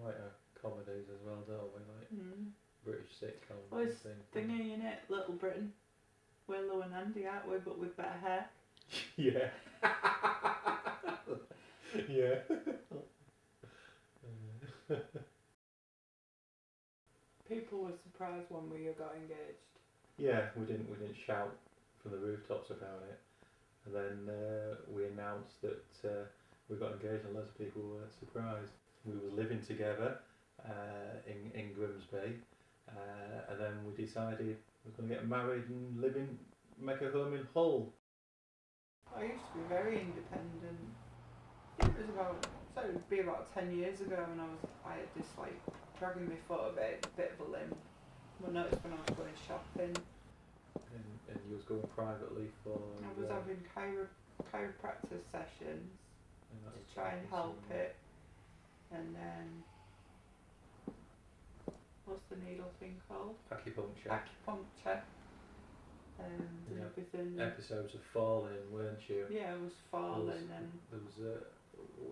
like comedies as well, don't we? Like British sitcoms. Well, it's thingy, innit? Little Britain. We're Lou and Andy, aren't we? But with better hair. Yeah. Yeah. People were surprised when we got engaged. Yeah, we didn't shout from the rooftops about it, and then we announced that we got engaged, and loads of people were surprised. We were living together in Grimsby, and then we decided we were going to get married and make a home in Hull. I used to be very independent. It would be about 10 years ago when I had this like dragging my foot a bit of a limp. I noticed when I was going shopping. And you was going privately for... I was having chiropractor sessions to try and help it. And then, what's the needle thing called? Acupuncture. Acupuncture. And everything. Episodes of falling, weren't you? Yeah, I was falling and... There was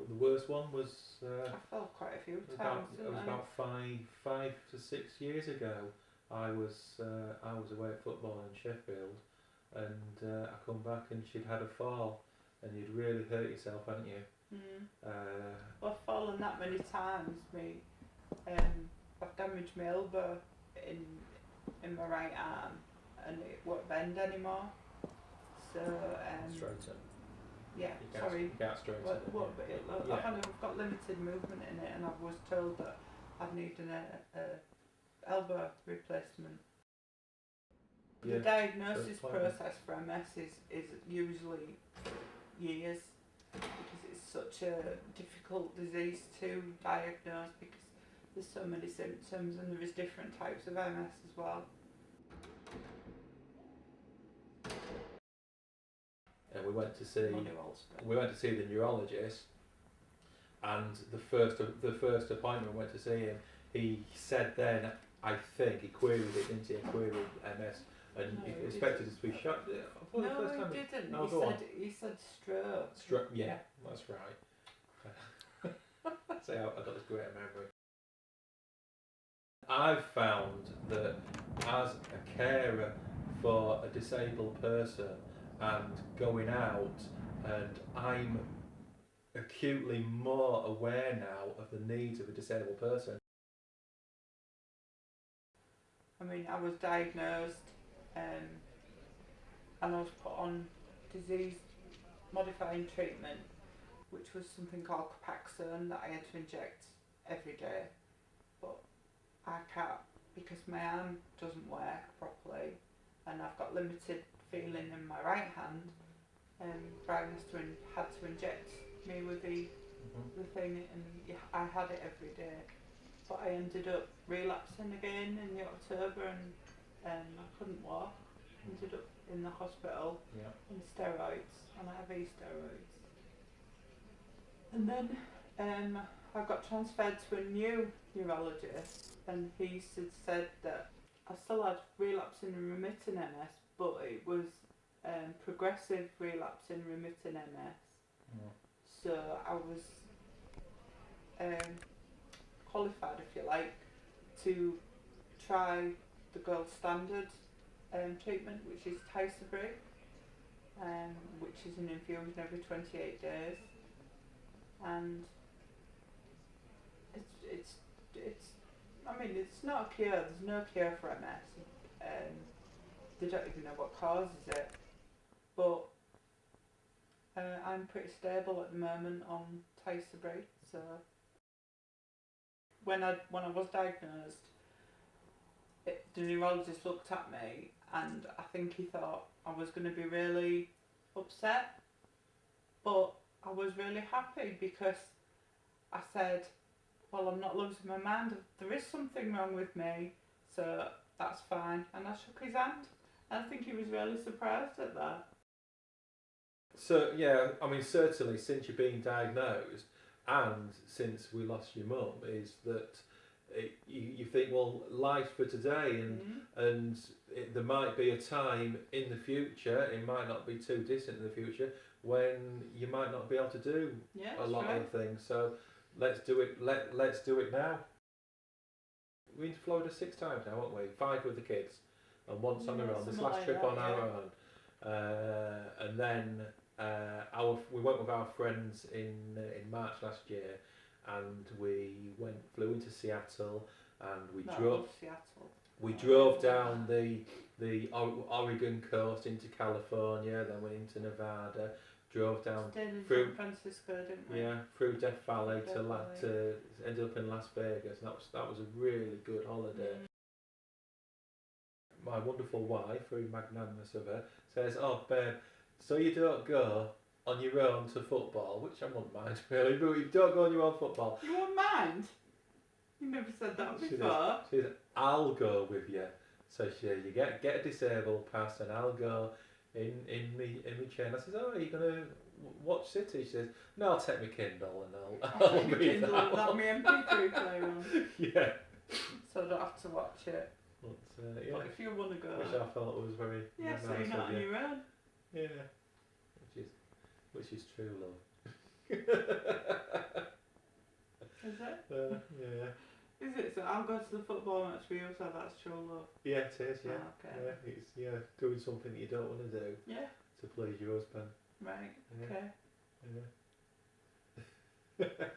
the worst one was... I fell quite a few times. It was about 5 to 6 years ago. I was away at football in Sheffield, and I come back and she'd had a fall, and you'd really hurt yourself, hadn't you? Well, I've fallen that many times. I've damaged my elbow in my right arm, and it won't bend anymore. So straighten. Yeah, You can't straighten. I've got limited movement in it, and I was told that I'd need an elbow replacement. Yeah, the diagnosis process for MS is usually years, because it's such a difficult disease to diagnose, because there's so many symptoms and there is different types of MS as well. And we went to see the neurologist, and the first appointment we went to see him, he said then, I think he queried it, didn't he? He queried MS, and No, he expected us to be shocked. No, he didn't. No, he said stroke. Stroke, yeah, that's right. See, I've got this great memory. I've found that as a carer for a disabled person and going out, and I'm acutely more aware now of the needs of a disabled person. I mean, I was diagnosed and I was put on disease modifying treatment, which was something called Copaxone that I had to inject every day, but I can't, because my arm doesn't work properly and I've got limited feeling in my right hand, and Brian had to inject me with the thing, and I had it every day, but I ended up relapsing again in the October, and I couldn't walk. Ended up in the hospital on steroids, and I have steroids. And then I got transferred to a new neurologist, and he said that I still had relapsing and remitting MS, but it was progressive relapsing remitting MS. So I was qualified, if you like, to try the gold standard treatment, which is Tysobri, which is an infusion every 28 days, and it's I mean, it's not a cure. There's no cure for MS. They don't even know what causes it, but I'm pretty stable at the moment on Tysobri. So when I was diagnosed, the neurologist looked at me, and I think he thought I was going to be really upset, but I was really happy, because I said, well, I'm not losing my mind, there is something wrong with me, so that's fine. And I shook his hand, and I think he was really surprised at that. So yeah, I mean, certainly since you've been diagnosed and since we lost your mum, is that you think, well, life's for today, and there might be a time in the future, it might not be too distant in the future, when you might not be able to do a lot of things. So let's do it. Let's do it now. We've been to Florida 6 times now, haven't we? 5 with the kids, and once on our own. This something last like trip that, on our own, and then we went with our friends in March last year, and we flew into Seattle, and we No, I drove. love Seattle. We drove down the Oregon coast into California, then went into Nevada, drove down Stayed in through San Francisco, didn't we? through Death Valley Death to Valley. ended up in Las Vegas, and that was a really good holiday. My wonderful wife, very magnanimous of her, says, "Oh babe, so you don't go on your own to football," which I wouldn't mind really, but you don't go on your own football. You won't mind? You never said that She before. says, "I'll go with you." So she says, "You get a disabled pass, and I'll go in me chain." I says, "Oh, are you gonna watch City?" She says, "No, I'll take my Kindle and I'll I'll read Kindle that and that one." my MP3 player on, Yeah. so I don't have to watch it. But, But if you want to go, which I thought was very yeah, nice so you're not of on you. your own. Yeah, which is true love. Is it? Yeah. Is it? So I'll go to the football match for you, so that's true love. Yeah, it is. Yeah. Oh, okay. Yeah, it's doing something that you don't want to do Yeah. to please your husband. Right. Yeah. Okay. Yeah.